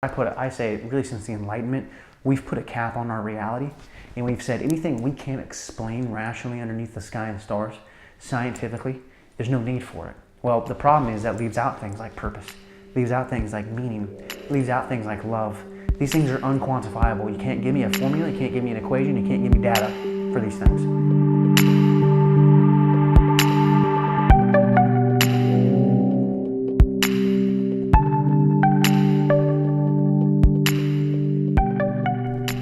I say really since the Enlightenment, we've put a cap on our reality, and we've said anything we can't explain rationally underneath the sky and stars, scientifically, there's no need for it. Well, the problem is that leaves out things like purpose, leaves out things like meaning, leaves out things like love. These things are unquantifiable. You can't give me a formula, you can't give me an equation, you can't give me data for these things.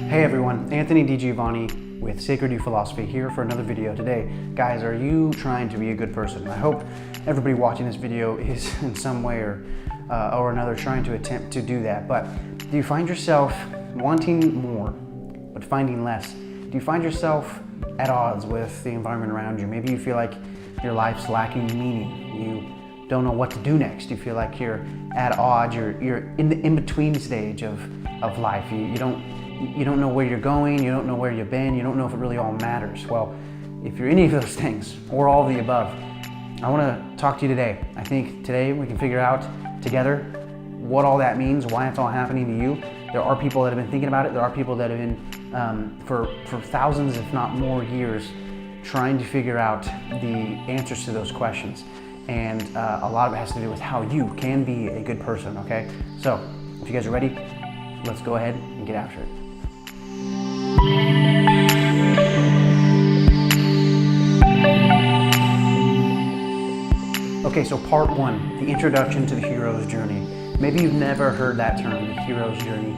Hey everyone, Anthony DiGiovanni with SacredU Philosophy here for another video today. Guys, are you trying to be a good person? I hope everybody watching this video is in some way or another trying to attempt to do that. But do you find yourself wanting more but finding less? Do you find yourself at odds with the environment around you? Maybe you feel like your life's lacking meaning. You don't know what to do next. You feel like you're at odds. You're in the in-between stage of life. You don't know where you're going, you don't know where you've been, you don't know if it really all matters. Well, if you're any of those things, or all of the above, I want to talk to you today. I think today we can figure out together what all that means, why it's all happening to you. There are people that have been thinking about it. There are people that have been, for thousands, if not more years, trying to figure out the answers to those questions. And a lot of it has to do with how you can be a good person, okay? So, if you guys are ready, let's go ahead and get after it. Okay, so part one, the introduction to the hero's journey. Maybe you've never heard that term, the hero's journey.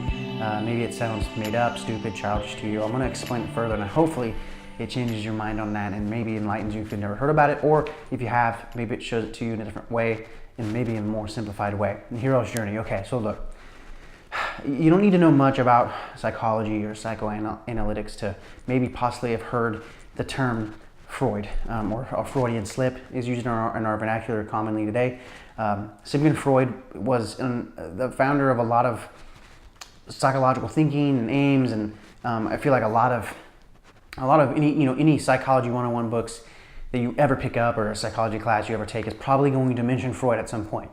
Maybe it sounds made up, stupid, childish to you. I'm going to explain it further, and hopefully it changes your mind on that and maybe enlightens you if you've never heard about it, or if you have, maybe it shows it to you in a different way and maybe in a more simplified way. The hero's journey. Okay, so look. You don't need to know much about psychology or psychoanalytics to maybe possibly have heard the term Freud, or a Freudian slip is used in our vernacular commonly today. Sigmund Freud was the founder of a lot of psychological thinking and aims, and I feel like a lot of any psychology 101 books that you ever pick up or a psychology class you ever take is probably going to mention Freud at some point.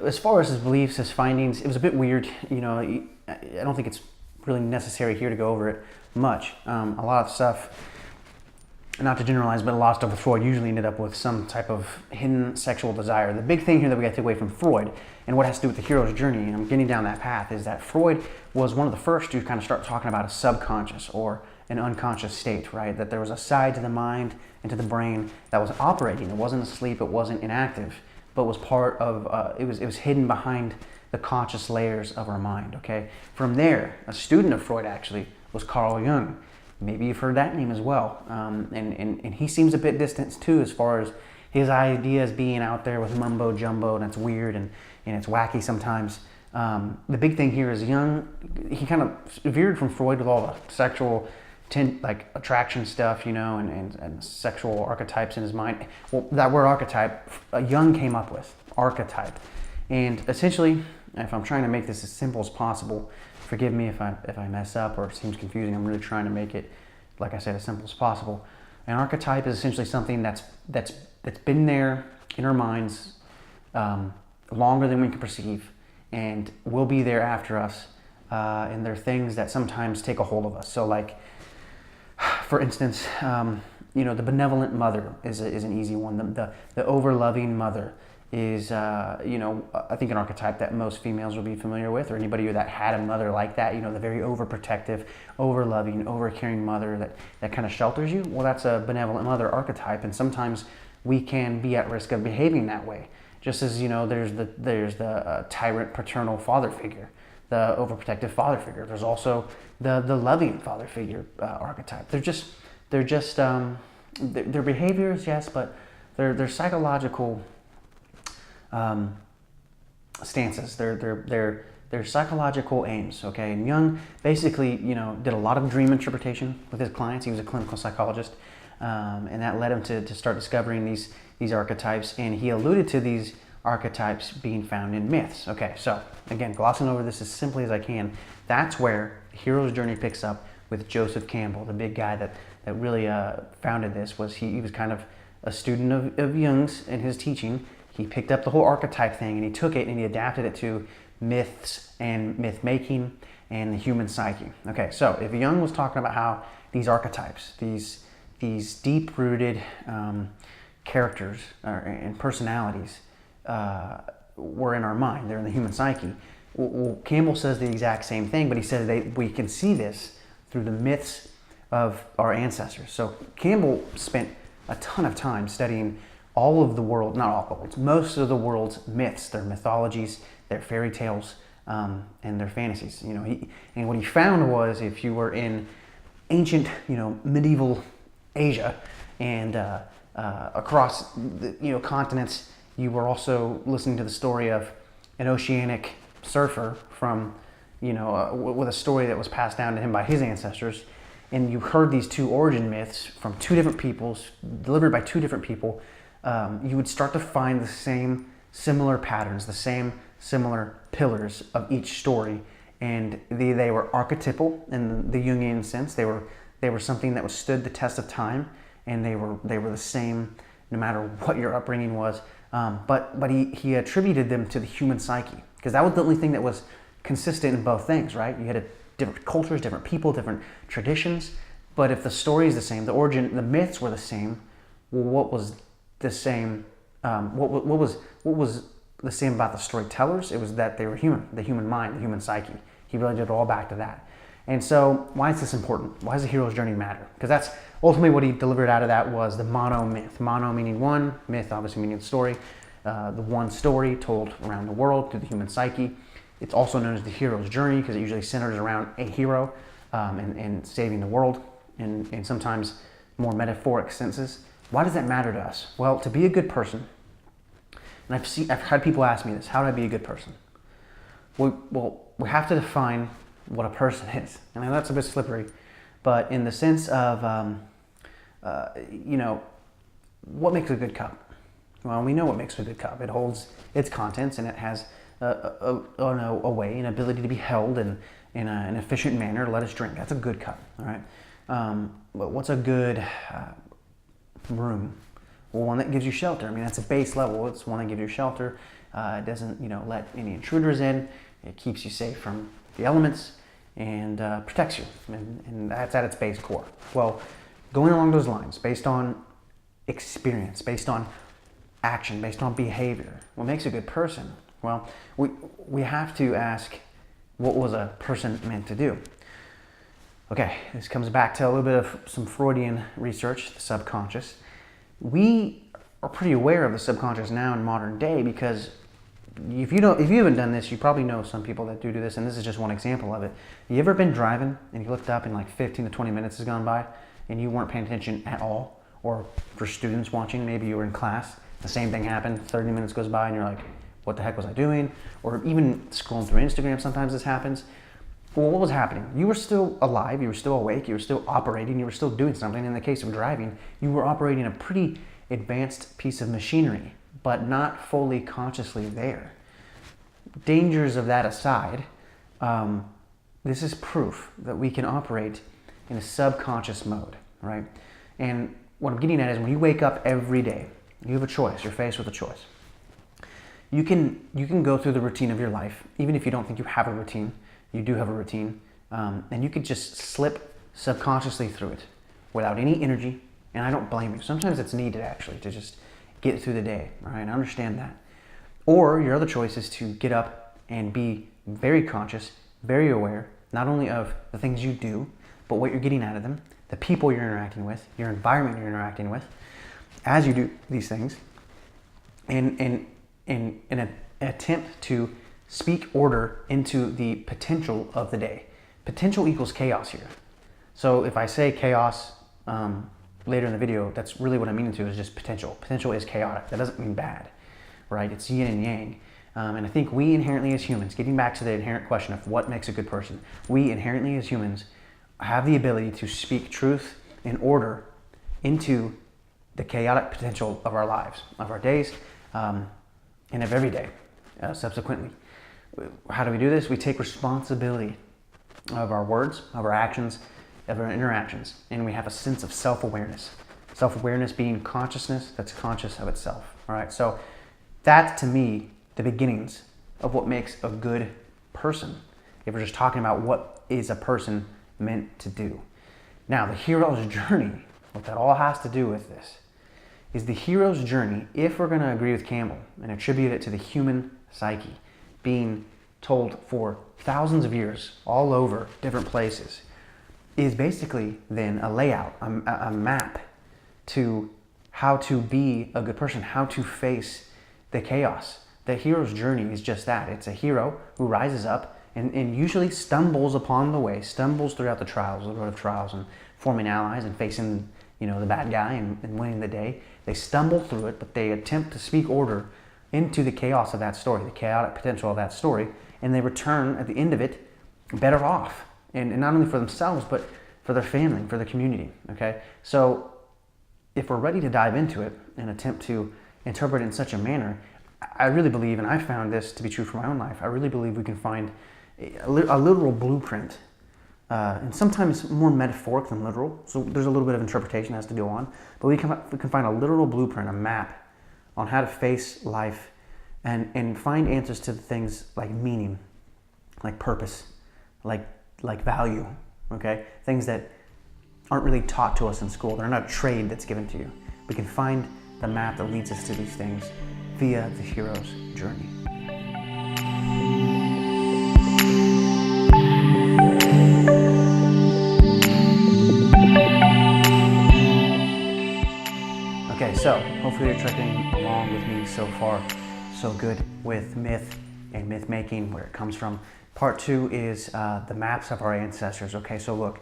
As far as his beliefs, his findings, it was a bit weird. I don't think it's really necessary here to go over it much. A lot of stuff, not to generalize, but a lot of stuff with Freud usually ended up with some type of hidden sexual desire. The big thing here that we got to take away from Freud, and what has to do with the hero's journey, and I'm getting down that path, is that Freud was one of the first to kind of start talking about a subconscious or an unconscious state, right? That there was a side to the mind and to the brain that was operating. It wasn't asleep, it wasn't inactive, but was part of, it was hidden behind the conscious layers of our mind, okay? From there, a student of Freud actually was Carl Jung. Maybe you've heard that name as well. And he seems a bit distant too, as far as his ideas being out there with mumbo jumbo, and it's weird and it's wacky sometimes. The big thing here is Jung, he kind of veered from Freud with all the sexual attraction stuff, and sexual archetypes in his mind. Well, that word archetype, Jung came up with, archetype. And essentially, if I'm trying to make this as simple as possible, forgive me if I mess up or it seems confusing, I'm really trying to make it, like I said, as simple as possible. An archetype is essentially something that's been there in our minds longer than we can perceive, and will be there after us, and they're things that sometimes take a hold of us. So like, for instance, the benevolent mother is an easy one. The over-loving mother is, I think an archetype that most females will be familiar with, or anybody that had a mother like that, the very overprotective, over-loving, over-caring mother that kind of shelters you. Well, that's a benevolent mother archetype, and sometimes we can be at risk of behaving that way. Just as, there's the tyrant paternal father figure, the overprotective father figure. There's also the loving father figure archetype. They're behaviors, yes, but they're psychological stances. They're psychological aims. Okay, and Jung basically did a lot of dream interpretation with his clients. He was a clinical psychologist, and that led him to start discovering these archetypes. And he alluded to these archetypes being found in myths. Okay, so again, glossing over this as simply as I can, that's where the hero's journey picks up with Joseph Campbell, the big guy that really founded this. He was kind of a student of Jung's and his teaching. He picked up the whole archetype thing and he took it and he adapted it to myths and myth making and the human psyche. Okay, so if Jung was talking about how these archetypes, these deep-rooted characters and personalities were in our mind, they're in the human psyche. Well, Campbell says the exact same thing, but he says we can see this through the myths of our ancestors. So Campbell spent a ton of time studying all of the world, not all the world, most of the world's myths, their mythologies, their fairy tales, and their fantasies. And what he found was if you were in ancient, medieval Asia and across the continents, you were also listening to the story of an oceanic surfer from, with a story that was passed down to him by his ancestors, and you heard these two origin myths from two different peoples, delivered by two different people, you would start to find the same similar patterns, the same similar pillars of each story, and they were archetypal in the Jungian sense. They were something that was stood the test of time, and they were the same no matter what your upbringing was. But he attributed them to the human psyche, because that was the only thing that was consistent in both things, right? You had different cultures, different people, different traditions. But if the story is the same, the origin, the myths were the same, well, what was the same? What was the same about the storytellers? It was that they were human, the human mind, the human psyche. He related it all back to that. And so, why is this important? Why does the hero's journey matter? Because that's ultimately what he delivered out of that was the mono myth. Mono meaning one, myth obviously meaning the story. The one story told around the world through the human psyche. It's also known as the hero's journey because it usually centers around a hero and saving the world in sometimes more metaphoric senses. Why does that matter to us? Well, to be a good person, and I've had people ask me this, how do I be a good person? Well, we have to define what a person is. And I know that's a bit slippery, but in the sense of, what makes a good cup? Well, we know what makes a good cup. It holds its contents and it has a way, an ability to be held in an efficient manner to let us drink. That's a good cup, all right? But what's a good room? Well, one that gives you shelter. I mean, that's a base level. It's one that gives you shelter. It doesn't, let any intruders in. It keeps you safe from the elements and protects you. And that's at its base core. Well, going along those lines, based on experience, based on action, based on behavior, what makes a good person? Well, we have to ask, what was a person meant to do? Okay, this comes back to a little bit of some Freudian research, the subconscious. We are pretty aware of the subconscious now in modern day because if you haven't done this, you probably know some people that do this, and this is just one example of it. You ever been driving and you looked up and like 15 to 20 minutes has gone by and you weren't paying attention at all? Or for students watching, maybe you were in class, the same thing happened, 30 minutes goes by and you're like, what the heck was I doing? Or even scrolling through Instagram, sometimes this happens. Well, what was happening? You were still alive, you were still awake, you were still operating, you were still doing something. In the case of driving, you were operating a pretty advanced piece of machinery, but not fully consciously there. Dangers of that aside, this is proof that we can operate in a subconscious mode, right? And what I'm getting at is when you wake up every day, you have a choice, you're faced with a choice. You can go through the routine of your life, even if you don't think you have a routine. You do have a routine, and you could just slip subconsciously through it without any energy, and I don't blame you. Sometimes it's needed actually to just get through the day, all right? I understand that. Or your other choice is to get up and be very conscious, very aware, not only of the things you do, but what you're getting out of them, the people you're interacting with, your environment you're interacting with, as you do these things, and in an attempt to speak order into the potential of the day. Potential equals chaos here. So if I say chaos later in the video, that's really what I'm meaning to is just potential. Potential is chaotic. That doesn't mean bad, right? It's yin and yang. And I think we inherently as humans, getting back to the inherent question of what makes a good person, we inherently as humans have the ability to speak truth and order into the chaotic potential of our lives, of our days, and of every day subsequently. How do we do this? We take responsibility of our words, of our actions, of our interactions, and we have a sense of self-awareness. Self-awareness being consciousness that's conscious of itself. All right, so that's to me the beginnings of what makes a good person, if we're just talking about what is a person meant to do. Now, the hero's journey, what that all has to do with this, is the hero's journey, if we're going to agree with Campbell and attribute it to the human psyche, being told for thousands of years all over different places, is basically then a layout, a map to how to be a good person, how to face the chaos. The hero's journey is just that. It's a hero who rises up and usually stumbles upon the way, stumbles throughout the road of trials and forming allies and facing, the bad guy and winning the day. They stumble through it, but they attempt to speak order into the chaos of that story, the chaotic potential of that story, and they return at the end of it better off, and not only for themselves, but for their family, for their community, okay? So if we're ready to dive into it and attempt to interpret it in such a manner, I really believe, and I found this to be true for my own life, I really believe we can find a literal blueprint, and sometimes more metaphoric than literal, so there's a little bit of interpretation that has to go on, but we can find a literal blueprint, a map on how to face life and find answers to things like meaning, like purpose, like value, okay? Things that aren't really taught to us in school. They're not a trade that's given to you. We can find the map that leads us to these things via the hero's journey. Okay, so hopefully you're trekking along with me so far. So good with myth and myth making, where it comes from. Part 2 is the maps of our ancestors. Okay, so look,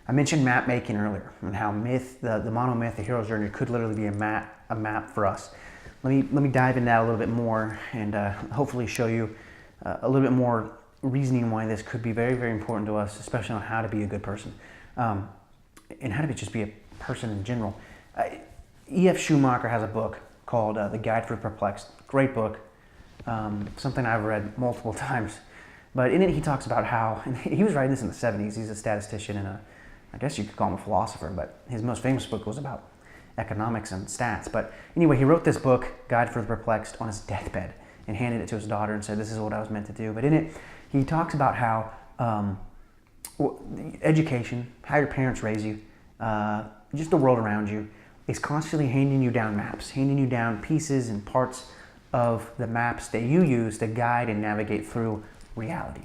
I mentioned map making earlier and how myth, the monomyth, the hero's journey could literally be a map for us. Let me dive into that a little bit more and hopefully show you a little bit more reasoning why this could be very, very important to us, especially on how to be a good person and how to just be a person in general. E.F. Schumacher has a book called The Guide for the Perplexed. Great book, something I've read multiple times. But in it, he talks about how, and he was writing this in the 70s, he's a statistician and I guess you could call him a philosopher, but his most famous book was about economics and stats. But anyway, he wrote this book, Guide for the Perplexed, on his deathbed and handed it to his daughter and said, this is what I was meant to do. But in it, he talks about how education, how your parents raise you, just the world around you, is constantly handing you down maps, handing you down pieces and parts of the maps that you use to guide and navigate through reality.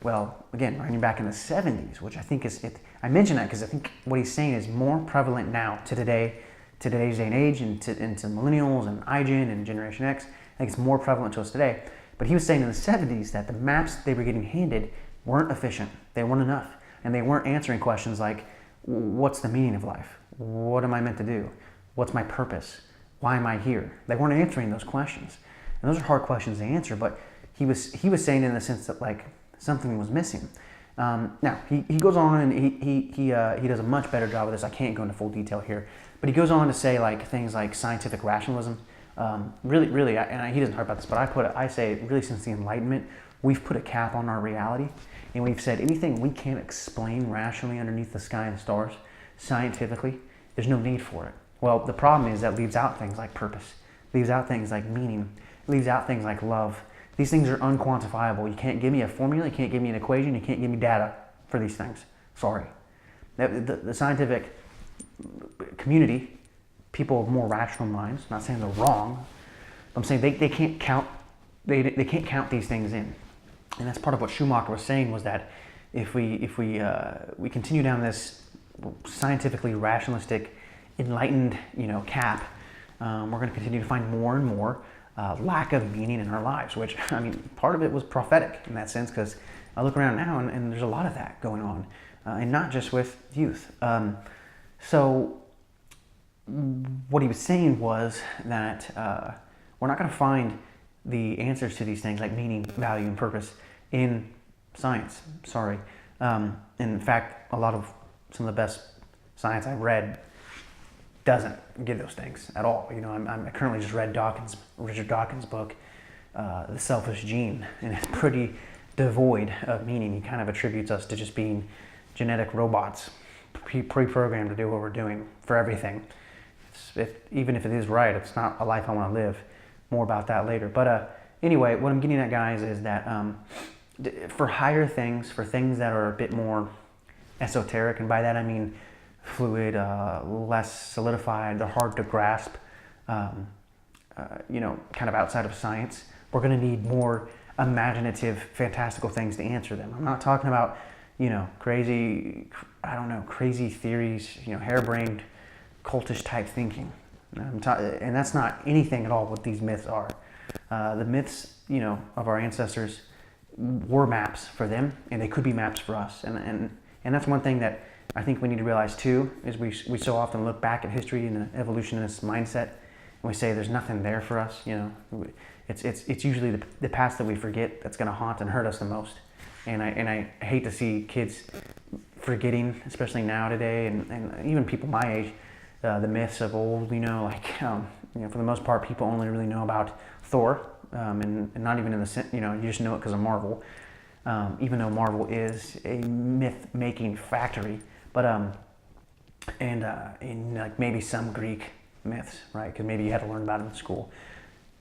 Well, again, writing back in the 70s, which I think is, I mention that because I think what he's saying is more prevalent now to today's day and age, and to millennials and iGen and Generation X. I think it's more prevalent to us today. But he was saying in the 70s that the maps they were getting handed weren't efficient, they weren't enough, and they weren't answering questions like, what's the meaning of life? What am I meant to do? What's my purpose? Why am I here? They weren't answering those questions. And those are hard questions to answer, but he was saying in the sense that like something was missing. Now, he goes on and he does a much better job of this. I can't go into full detail here, but he goes on to say like things like scientific rationalism. Really, he doesn't talk about this, but I say really since the Enlightenment, we've put a cap on our reality, and we've said anything we can't explain rationally underneath the sky and stars, scientifically, there's no need for it. Well, the problem is that leaves out things like purpose, leaves out things like meaning, leaves out things like love. These things are unquantifiable. You can't give me a formula, you can't give me an equation, you can't give me data for these things. Sorry. The scientific community, people of more rational minds, I'm not saying they're wrong, I'm saying they can't count they can't count these things in. And that's part of what Schumacher was saying, was that if we continue down this scientifically rationalistic, enlightened, cap, we're going to continue to find more and more lack of meaning in our lives, which, I mean, part of it was prophetic in that sense, because I look around now and there's a lot of that going on, and not just with youth. So what he was saying was that we're not going to find the answers to these things like meaning, value, and purpose in science. Sorry. In fact, some of the best science I've read doesn't give those things at all. I currently just read Richard Dawkins' book, The Selfish Gene, and it's pretty devoid of meaning. He kind of attributes us to just being genetic robots, pre-programmed to do what we're doing for everything. Even if it is right, it's not a life I want to live. More about that later. But anyway, what I'm getting at, guys, is that for higher things, for things that are a bit more esoteric, and by that I mean fluid, less solidified, they're hard to grasp, kind of outside of science, we're going to need more imaginative, fantastical things to answer them. I'm not talking about, crazy theories, harebrained, cultish type thinking. And that's not anything at all what these myths are. The myths, of our ancestors were maps for them, and they could be maps for us. And that's one thing that I think we need to realize too, is we so often look back at history in an evolutionist mindset, and we say there's nothing there for us. It's usually the past that we forget that's going to haunt and hurt us the most. And I hate to see kids forgetting, especially now today, and even people my age, the myths of old. For the most part, people only really know about Thor, and not even in the sense, you just know it because of Marvel. Even though Marvel is a myth-making factory, but maybe some Greek myths, right? Because maybe you had to learn about them in school.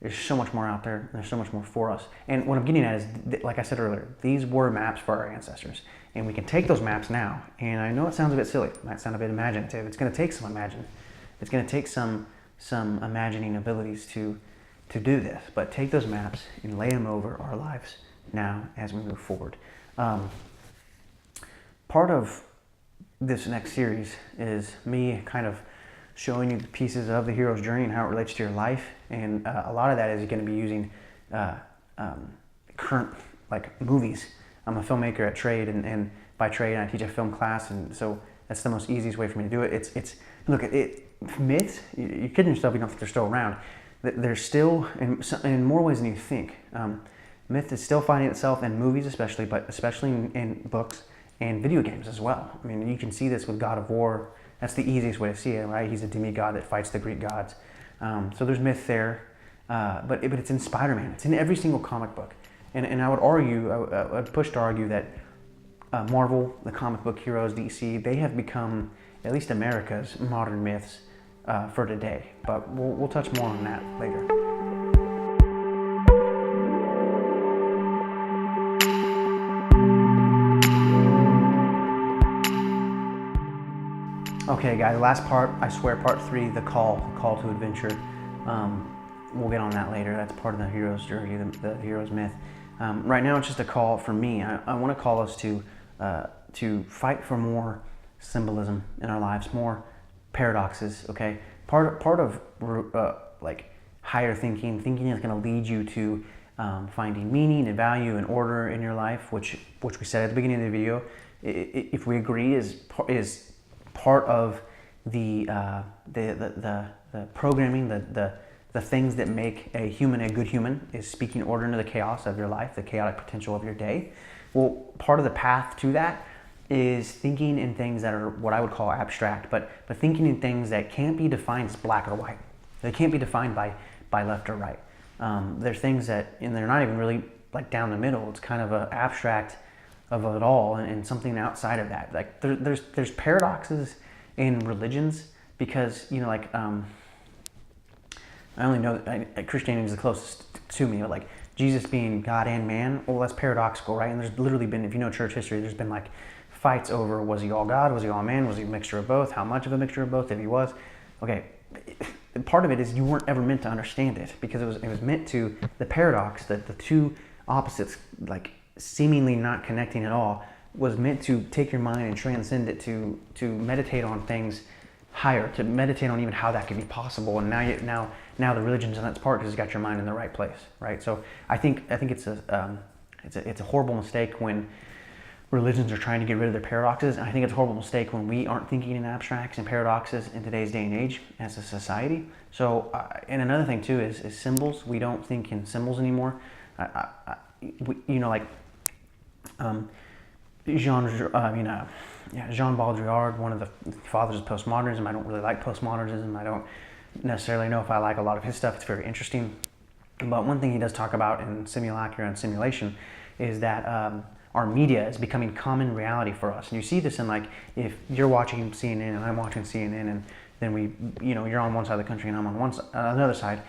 There's so much more out there, and there's so much more for us. And what I'm getting at is, like I said earlier, these were maps for our ancestors. And we can take those maps now, and I know it sounds a bit silly, it might sound a bit imaginative. It's going to take some imagining abilities to do this. But take those maps and lay them over our lives now as we move forward. Part of this next series is me kind of showing you the pieces of the hero's journey and how it relates to your life, and a lot of that is going to be using current movies. I'm a filmmaker at trade, and by trade I teach a film class, and so that's the most easiest way for me to do it. Myths, you're kidding yourself, you don't think they're still around. They're still in more ways than you think. Myth is still finding itself in movies especially, but especially in books and video games as well. I mean, you can see this with God of War. That's the easiest way to see it, right? He's a demigod that fights the Greek gods. So there's myth there, but it's in Spider-Man. It's in every single comic book. And I would argue, I'd push to argue that Marvel, the comic book heroes, DC, they have become at least America's modern myths for today. But we'll touch more on that later. Okay, guys, last part, I swear, part 3, the call to adventure. We'll get on that later. That's part of the hero's journey, the hero's myth. Right now, it's just a call for me. I want to call us to fight for more symbolism in our lives, more paradoxes. Okay, part of higher thinking is going to lead you to finding meaning and value and order in your life, which we said at the beginning of the video. If we agree, is part of the programming, the things that make a human a good human, is speaking order into the chaos of your life, the chaotic potential of your day. Well, part of the path to that is thinking in things that are what I would call abstract, but thinking in things that can't be defined as black or white. They can't be defined by left or right. They're things that, and they're not even really down the middle. It's kind of an abstract of it all, and something outside of that. There's paradoxes in religions, because I only know that Christianity is the closest to me, but Jesus being God and man, well, that's paradoxical, right? And there's literally been, if you know church history, there's been fights over, was he all God, was he all man, was he a mixture of both, how much of a mixture of both, if he was. Okay, part of it is you weren't ever meant to understand it, because it was meant to, the paradox, that the two opposites seemingly not connecting at all, was meant to take your mind and transcend it, to meditate on things higher, to meditate on even how that could be possible. And now the religion's in its part because it's got your mind in the right place, right? So I think it's a horrible mistake when religions are trying to get rid of their paradoxes, and I think it's a horrible mistake when we aren't thinking in abstracts and paradoxes in today's day and age as a society. So and another thing too is symbols. We don't think in symbols anymore. Jean Baudrillard, one of the fathers of postmodernism. I don't really like postmodernism. I don't necessarily know if I like a lot of his stuff. It's very interesting. But one thing he does talk about in Simulacra and Simulation is that our media is becoming common reality for us. And you see this in if you're watching CNN and I'm watching CNN, and then you're on one side of the country and I'm on another side.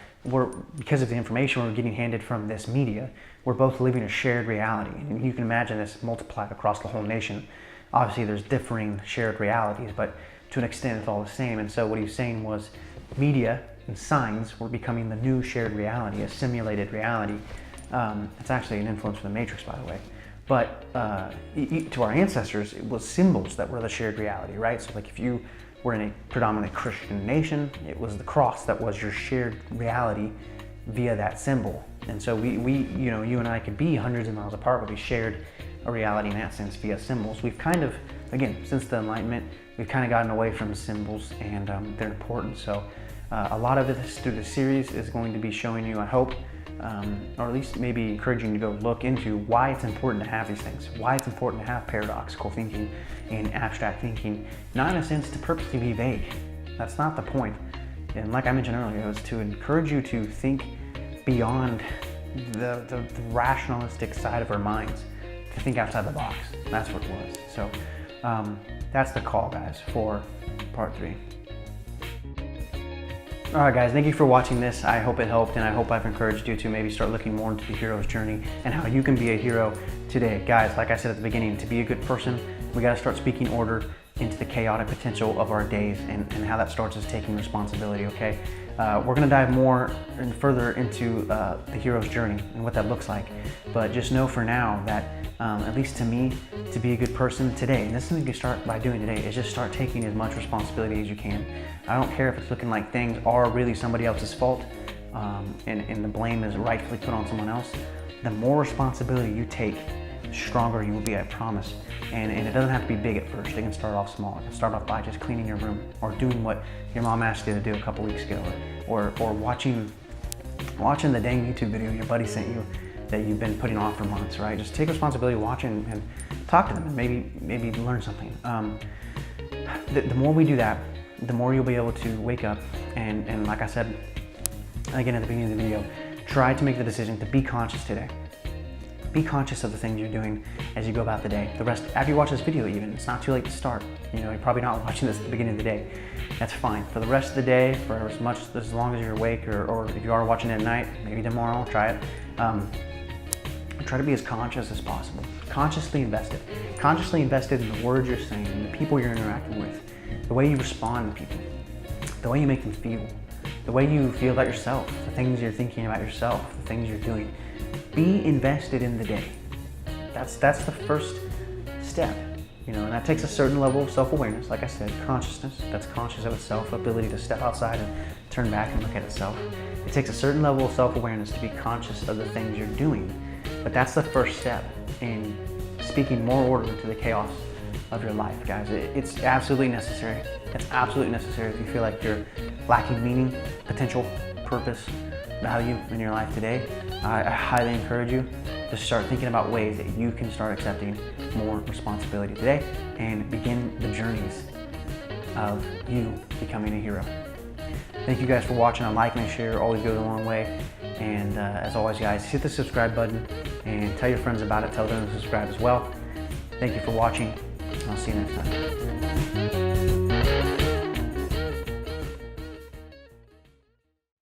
Because of the information we're getting handed from this media, we're both living a shared reality. And you can imagine this multiplied across the whole nation. Obviously, there's differing shared realities, but to an extent, it's all the same. And so what he was saying was media and signs were becoming the new shared reality, a simulated reality. It's actually an influence from the Matrix, by the way. But to our ancestors, it was symbols that were the shared reality, right? So like if you were in a predominantly Christian nation, it was the cross that was your shared reality via that symbol. And so you and I could be hundreds of miles apart, but we shared a reality in that sense via symbols. We've kind of, again, since the Enlightenment, we've kind of gotten away from symbols, and they're important. So a lot of this through the series is going to be showing you, I hope, or at least maybe encouraging you to go look into why it's important to have these things, why it's important to have paradoxical thinking and abstract thinking, not in a sense to purposely be vague. That's not the point. And like I mentioned earlier, it was to encourage you to think beyond the rationalistic side of our minds, to think outside the box. That's what it was. So that's the call, guys, for part 3. All right, guys, thank you for watching this. I hope it helped, and I hope I've encouraged you to maybe start looking more into the hero's journey and how you can be a hero today. Guys, like I said at the beginning, to be a good person, we got to start speaking order into the chaotic potential of our days, and how that starts is taking responsibility, okay? We're gonna dive more and further into the hero's journey and what that looks like. But just know for now that, at least to me, to be a good person today, and this is something you can start by doing today, is just start taking as much responsibility as you can. I don't care if it's looking like things are really somebody else's fault, and the blame is rightfully put on someone else. The more responsibility you take, the stronger you will be, I promise. And it doesn't have to be big at first. It can start off small. It can start off by just cleaning your room, or doing what your mom asked you to do a couple weeks ago, or watching the dang YouTube video your buddy sent you that you've been putting off for months, right? Just take responsibility, watch and talk to them, and maybe learn something. The more we do that, the more you'll be able to wake up and like I said again at the beginning of the video, try to make the decision to be conscious today. Be conscious of the things you're doing as you go about the day. The rest, after you watch this video even, it's not too late to start. You're probably not watching this at the beginning of the day. That's fine. For the rest of the day, for as long as you're awake, or if you are watching it at night, maybe tomorrow, try it. Try to be as conscious as possible. Consciously invested. Consciously invested in the words you're saying, in the people you're interacting with, the way you respond to people, the way you make them feel, the way you feel about yourself, the things you're thinking about yourself, the things you're doing. Be invested in the day. That's the first step, and that takes a certain level of self-awareness. Like I said, consciousness, that's conscious of itself, ability to step outside and turn back and look at itself. It takes a certain level of self-awareness to be conscious of the things you're doing, but that's the first step in speaking more order into the chaos of your life, guys. It's absolutely necessary. It's absolutely necessary if you feel like you're lacking meaning, potential, purpose, value in your life today. I highly encourage you to start thinking about ways that you can start accepting more responsibility today and begin the journeys of you becoming a hero. Thank you guys for watching. A like and a share always goes a long way. And as always, guys, hit the subscribe button and tell your friends about it. Tell them to subscribe as well. Thank you for watching, and I'll see you next time.